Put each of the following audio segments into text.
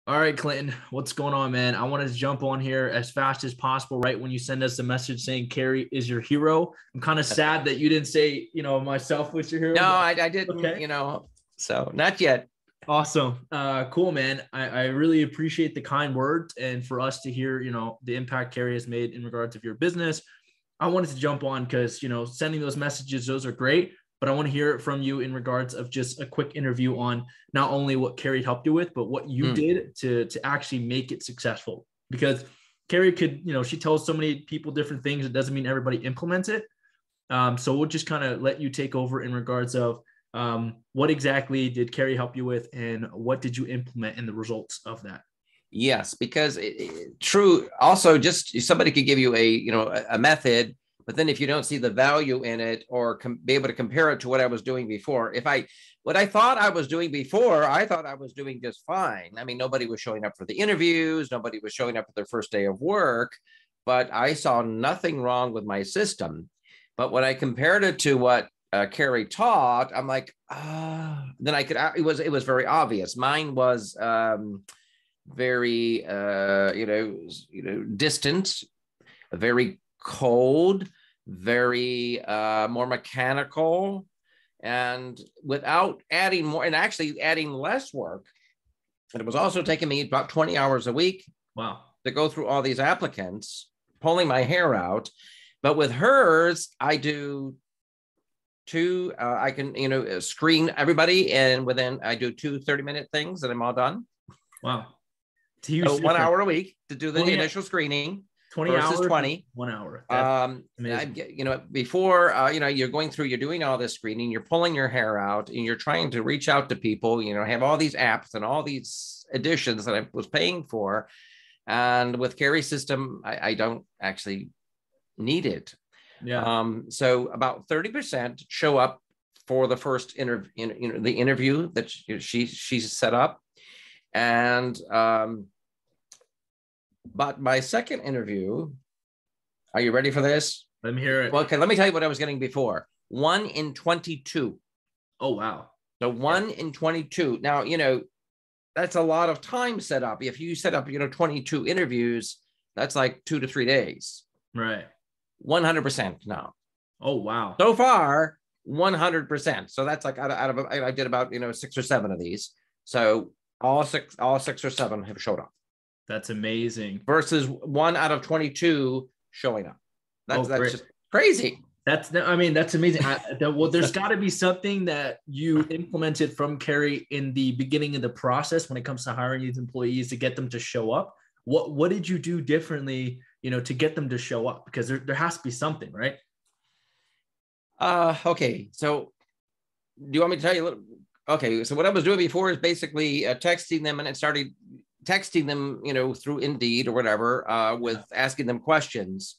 All right, Clinton, what's going on, man? I wanted to jump on here as fast as possible right when you send us a message saying Kerri is your hero. I'm kind of sad that you didn't say, myself was your hero. No, But I didn't, okay. so not yet. Awesome. Cool, man. I really appreciate the kind words and for us to hear, the impact Kerri has made in regards of your business. I wanted to jump on because, sending those messages, those are great, but I want to hear it from you in regards of just a quick interview on not only what Kerri helped you with, but what you did to actually make it successful. Because Kerri could, she tells so many people different things. It doesn't mean everybody implements it. So we'll just kind of let you take over in regards of what exactly did Kerri help you with and what did you implement in the results of that? Yes, because true. Also, just somebody could give you a method, but then if you don't see the value in it or be able to compare it to what I was doing before, what I thought I was doing before, I thought I was doing just fine. I mean, nobody was showing up for the interviews. Nobody was showing up for their first day of work, but I saw nothing wrong with my system. But when I compared it to what Kerri taught, I'm like, then it was very obvious. Mine was, very distant, very cold, very more mechanical, and without adding more, and actually adding less work. And it was also taking me about 20 hours a week. Wow. To go through all these applicants, pulling my hair out. But with hers, I do I can screen everybody, and within I do 2 30-minute things and I'm all done. Wow. So 1 hour a week to do the initial screening. 20 versus hours, 20. 1 hour. Before, you're going through, you're doing all this screening, you're pulling your hair out and you're trying to reach out to people, have all these apps and all these additions that I was paying for. And with Kerri's system, I don't actually need it. Yeah. So about 30% show up for the first interview, the interview that she's set up. And, but my second interview, are you ready for this? Let me hear it. Well, okay, let me tell you what I was getting before. 1 in 22. Oh, wow. So 1 in 22. Now, that's a lot of time set up. If you set up, 22 interviews, that's like 2 to 3 days. Right. 100% now. Oh, wow. So far, 100%. So that's like I did about, 6 or 7 of these. So all six or 7 have showed up. That's amazing. Versus 1 out of 22 showing up. That's just crazy. That's amazing. Well, there's got to be something that you implemented from Kerri in the beginning of the process when it comes to hiring these employees to get them to show up. What did you do differently, to get them to show up? Because there has to be something, right? Okay. So do you want me to tell you a little? Okay. So what I was doing before is basically texting them, and it started texting them, through Indeed or whatever, with asking them questions.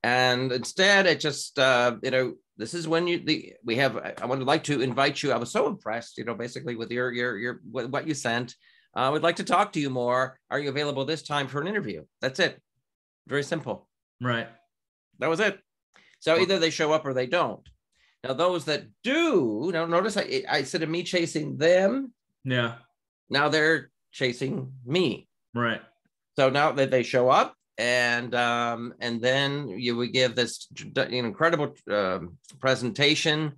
And instead it just, this is when I would like to invite you. I was so impressed, basically with your what you sent. I would like to talk to you more. Are you available this time for an interview? That's it. Very simple. Right. That was it. So either they show up or they don't. Now, those that do, now notice I said of me chasing them. Yeah. Now they're chasing me. Right. So now that they show up, and then you would give this incredible presentation,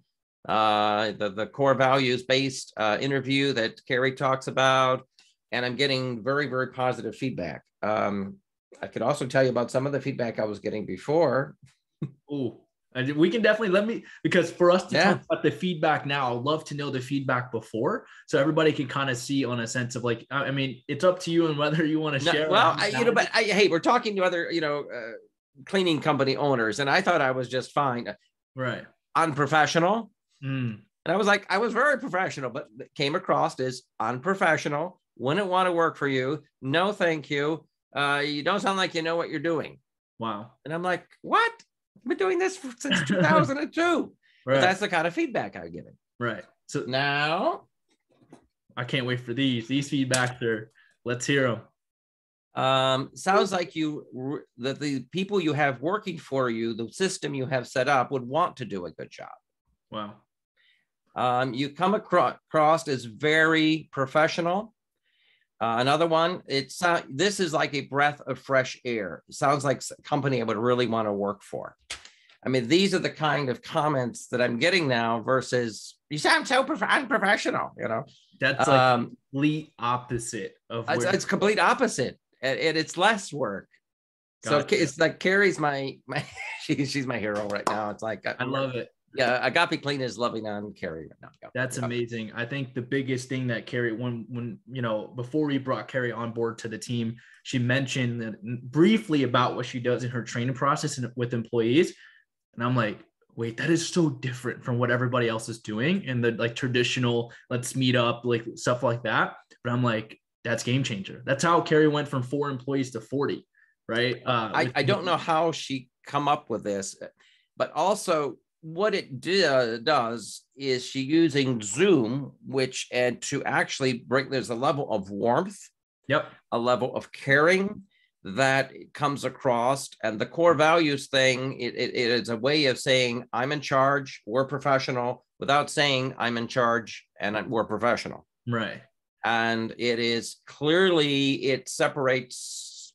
the core values based interview that Kerri talks about, and I'm getting very, very positive feedback. I could also tell you about some of the feedback I was getting before. Ooh. And we can definitely because for us to talk about the feedback now, I'd love to know the feedback before, so everybody can kind of see on a sense of like, it's up to you and whether you want to share. Well, hey, we're talking to other, cleaning company owners, and I thought I was just fine. Right. Unprofessional. And I was like, I was very professional, but came across as unprofessional. Wouldn't want to work for you. No, thank you. You don't sound like you know what you're doing. Wow. And I'm like, what? I've been doing this since 2002. Right. But that's the kind of feedback I'm getting. Right. So now I can't wait for these feedbacks let's hear them. Sounds like that the people you have working for you, the system you have set up, would want to do a good job. Wow. You come across as very professional. Another one, this is like a breath of fresh air. It sounds like a company I would really want to work for. I mean, these are the kind of comments that I'm getting now versus you sound so unprofessional, you know. That's like complete opposite of where it's complete opposite, and it's less work. Gotcha. So it's like Kerri's my she's my hero right now. It's like I love it. Yeah, Agape Clean is loving on Kerri right now. That's amazing. I think the biggest thing that Kerri, when before we brought Kerri on board to the team, she mentioned that briefly about what she does in her training process with employees, and I'm like, wait, that is so different from what everybody else is doing in the like traditional let's meet up, like stuff like that. But I'm like, that's game changer. That's how Kerri went from 4 employees to 40, right? I don't know how she come up with this, but also what it does is she using Zoom, and to actually bring, there's a level of warmth, a level of caring that comes across, and the core values thing, it is a way of saying I'm in charge, we're professional, without saying I'm in charge and we're professional. Right. And it is clearly, it separates,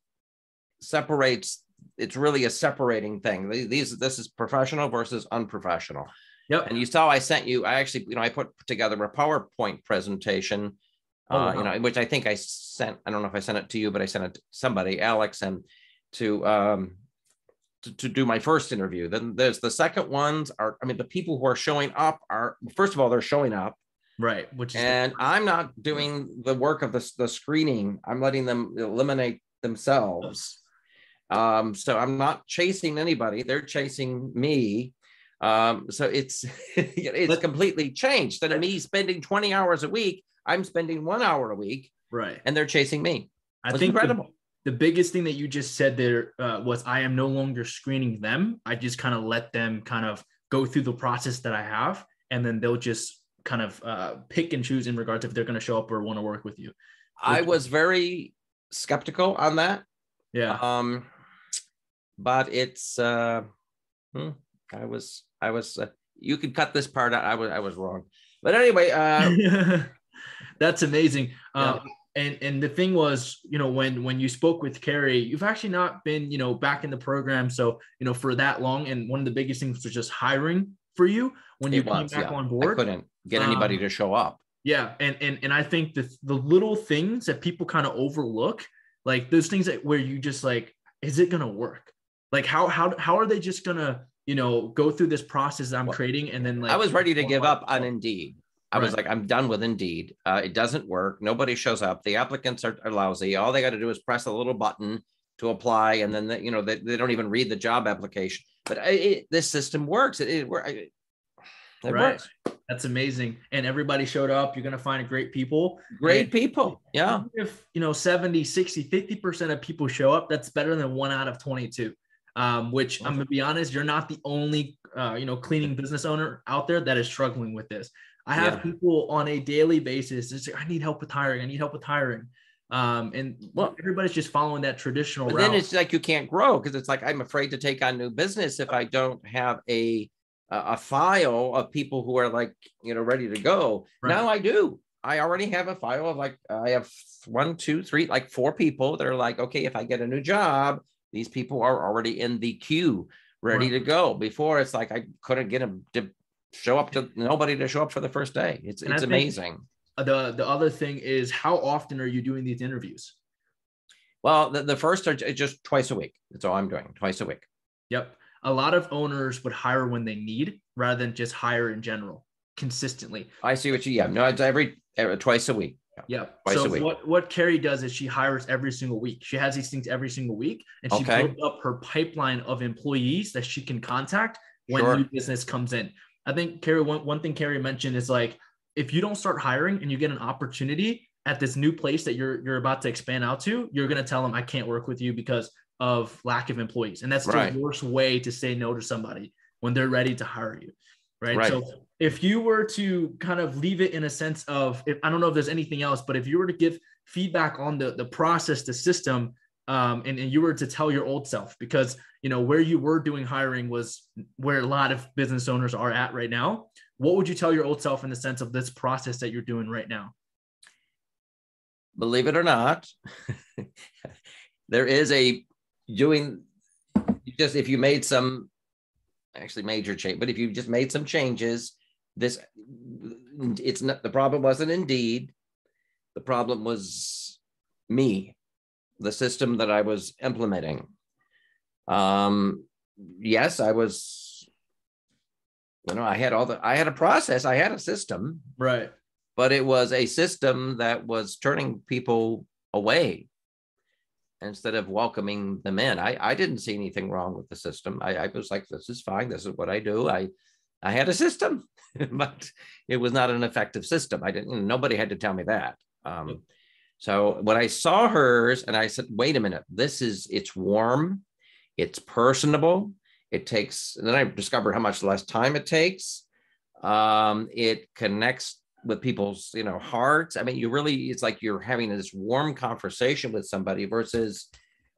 it's really a separating thing. This is professional versus unprofessional. Yep. And you saw I sent you, I actually, I put together a PowerPoint presentation, wow. Which I think I sent, I don't know if I sent it to you, but I sent it to somebody, Alex, and to do my first interview. Then there's the second ones are, the people who are showing up are, first of all, they're showing up. Right. I'm not doing the work of the screening. I'm letting them eliminate themselves. So I'm not chasing anybody. They're chasing me. So it's completely changed. Instead of me spending 20 hours a week, I'm spending 1 hour a week. Right. And they're chasing me. I think incredible. The biggest thing that you just said there was I am no longer screening them. I just kind of let them kind of go through the process that I have, and then they'll just kind of pick and choose in regards if they're going to show up or want to work with you. I was very skeptical on that. Yeah. But it's I was you could cut this part out. I was wrong. But anyway, that's amazing. Yeah. And the thing was, when you spoke with Kerri, you've actually not been, back in the program. So, for that long. And one of the biggest things was just hiring for you when you came back on board. I couldn't get anybody to show up. Yeah. And I think the little things that people kind of overlook, like those things where you just like, is it going to work? Like how are they just going to, go through this process that I'm creating? And then like, I was ready to give up on Indeed. I was like, I'm done with Indeed. It doesn't work. Nobody shows up. The applicants are lousy. All they got to do is press a little button to apply. And then, they don't even read the job application. But this system works. It works. That's amazing. And everybody showed up. You're going to find great people. People. Yeah. If, 70, 60, 50% of people show up, that's better than 1 out of 22. Which I'm going to be honest, you're not the only, cleaning business owner out there that is struggling with this. I have people on a daily basis. It's like, I need help with hiring. And everybody's just following that traditional route. Then it's like, you can't grow because it's like, I'm afraid to take on new business if I don't have a file of people who are like, ready to go. Right. Now I do. I already have a file of like, I have 1, 2, 3, like 4 people that are like, okay, if I get a new job, these people are already in the queue, ready to go. Before it's like, I couldn't get them to show up for the first day. It's amazing. The other thing is, how often are you doing these interviews? Well, the first are just twice a week. That's all I'm doing, twice a week. Yep. A lot of owners would hire when they need rather than just hire in general consistently. I see what it's every twice a week. Yeah. So what Kerri does is she hires every single week. She has these things every single week, and she builds up her pipeline of employees that she can contact when new business comes in. I think Kerri, one thing Kerri mentioned is like, if you don't start hiring and you get an opportunity at this new place that you're about to expand out to, you're going to tell them, I can't work with you because of lack of employees. And that's the worst way to say no to somebody when they're ready to hire you. Right. So if you were to kind of leave it in a sense of, I don't know if there's anything else, but if you were to give feedback on the process, the system, and you were to tell your old self, because, where you were doing hiring was where a lot of business owners are at right now. What would you tell your old self in the sense of this process that you're doing right now? believe it or not, there is a doing just if you made some actually major change, but if you just made some changes, this it's not the problem wasn't Indeed. The problem was me, the system that I was implementing. Yes, I was, I had I had a process, I had a system, Right. but it was a system that was turning people away instead of welcoming them in. I didn't see anything wrong with the system. I was like, this is fine. This is what I do. I had a system, but it was not an effective system. I didn't, nobody had to tell me that. So when I saw hers and I said, wait a minute, it's warm, it's personable. It takes, and then I discovered how much less time it takes. It connects with people's, hearts. I mean, it's like you're having this warm conversation with somebody versus,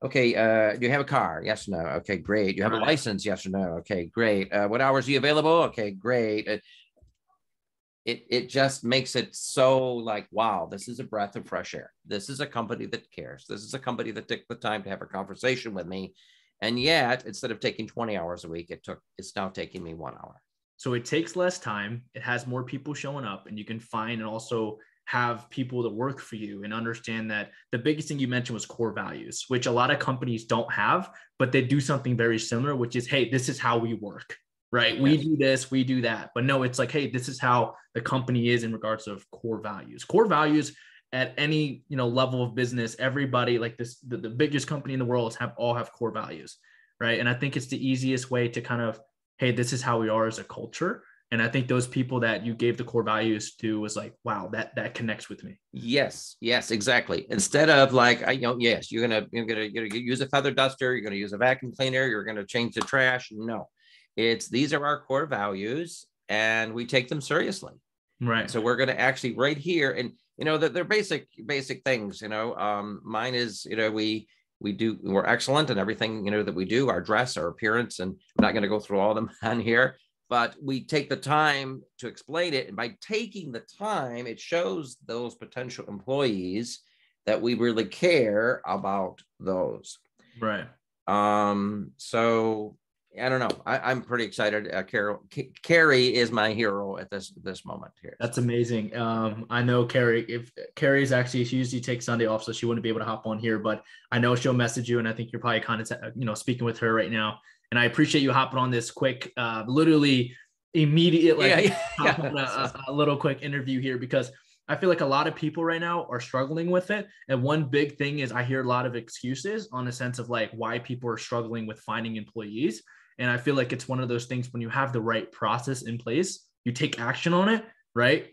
okay, do you have a car? Yes or no? Okay, great. You have a license? Yes or no? Okay, great. What hours are you available? Okay, great. It just makes it so like, wow, this is a breath of fresh air. This is a company that cares. This is a company that took the time to have a conversation with me. And yet, instead of taking 20 hours a week, it's now taking me 1 hour. So it takes less time. It has more people showing up, and you can find and also have people that work for you and understand that the biggest thing you mentioned was core values, which a lot of companies don't have, but they do something very similar, which is, hey, this is how we work, right? Yes. We do this, we do that. But no, it's like, hey, this is how the company is in regards of core values. Core values at any, level of business, everybody like this, the biggest company in the world all have core values, right? And I think it's the easiest way to kind of, hey, this is how we are as a culture. And I think those people that you gave the core values to was like, wow, that connects with me. Yes, exactly. Instead of like, yes, you're gonna use a feather duster, you're gonna use a vacuum cleaner, you're gonna change the trash. No, these are our core values, and we take them seriously. Right. And so we're gonna actually right here, and they're basic things. Mine is we're excellent in everything that we do, our dress, our appearance, and I'm not going to go through all of them on here, but we take the time to explain it. And by taking the time, it shows those potential employees that we really care about those. Right. So I don't know. I'm pretty excited. Kerri is my hero at this moment here. That's amazing. I know Kerri is actually, she usually takes Sunday off, so she wouldn't be able to hop on here, but I know she'll message you, and I think you're probably kind of, speaking with her right now. And I appreciate you hopping on this quick, literally immediate, a little quick interview here, because I feel like a lot of people right now are struggling with it. And one big thing is I hear a lot of excuses on the sense of like why people are struggling with finding employees. And I feel like it's one of those things when you have the right process in place, you take action on it, right?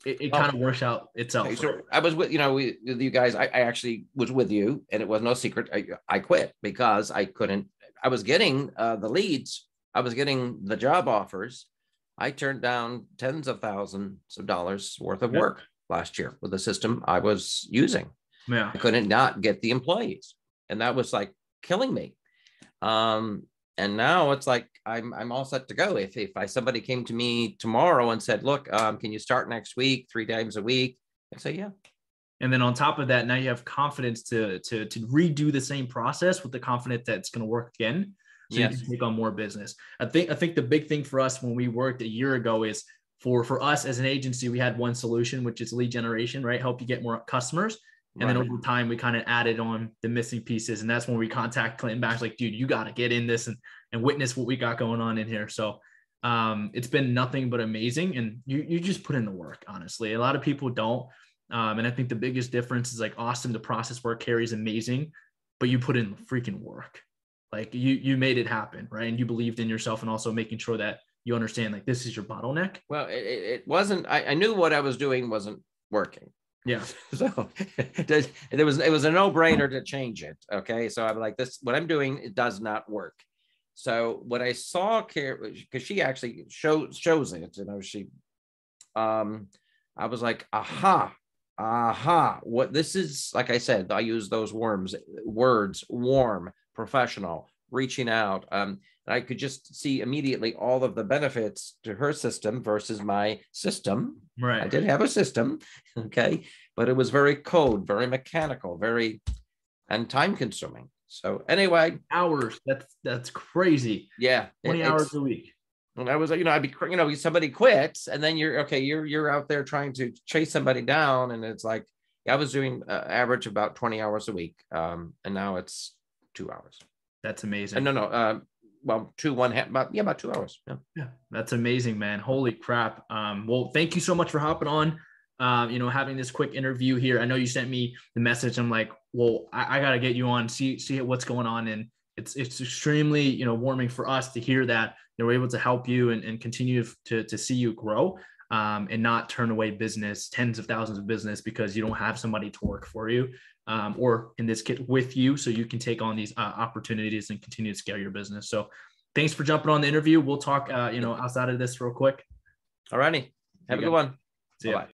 It kind of works out itself. Okay, so I was with, with you guys. I actually was with you, and it was no secret. I quit because I couldn't. I was getting the leads. I was getting the job offers. I turned down tens of thousands of dollars worth of work last year with the system I was using. Yeah. I couldn't not get the employees, and that was like killing me. And now it's like I'm all set to go. If somebody came to me tomorrow and said, "Look, can you start next week, 3 times a week?" I'd say, "Yeah." And then on top of that, now you have confidence to redo the same process with the confidence that it's going to work again. So you can take on more business. I think the big thing for us when we worked a year ago is for us as an agency, we had one solution, which is lead generation, right? Help you get more customers. And then over time, we kind of added on the missing pieces. And that's when we contact Clinton back, like, dude, you got to get in this and witness what we got going on in here. So it's been nothing but amazing. And you just put in the work, honestly. A lot of people don't. And I think the biggest difference is like, awesome, the process work carries amazing, but you put in the freaking work. Like you made it happen, right? And you believed in yourself, and also making sure that you understand like this is your bottleneck. Well, it wasn't, I knew what I was doing wasn't working. Yeah. So it was a no-brainer to change it. Okay. So I'm like, what I'm doing, it does not work. So what I saw, because she actually shows it, I was like, aha, what this is, like I said, I use those words, warm, professional, reaching out. I could just see immediately all of the benefits to her system versus my system. Right. I did have a system, okay, but it was very code, very mechanical, and time consuming. So anyway, hours. That's crazy. Yeah, 20 hours a week. And I was like, I'd be, somebody quits, and then you're out there trying to chase somebody down, and it's like, I was doing average about 20 hours a week, and now it's 2 hours. That's amazing. No, well, about 2 hours. Yeah, that's amazing, man. Holy crap. Well, thank you so much for hopping on. Having this quick interview here. I know you sent me the message. I'm like, well, I got to get you on, see what's going on. And it's extremely, warming for us to hear that we're able to help you and continue to see you grow, and not turn away business, tens of thousands of business, because you don't have somebody to work for you, or in this case with you, so you can take on these opportunities and continue to scale your business. So thanks for jumping on the interview. We'll talk, outside of this real quick. All righty. Have a good one. See ya. Bye-bye.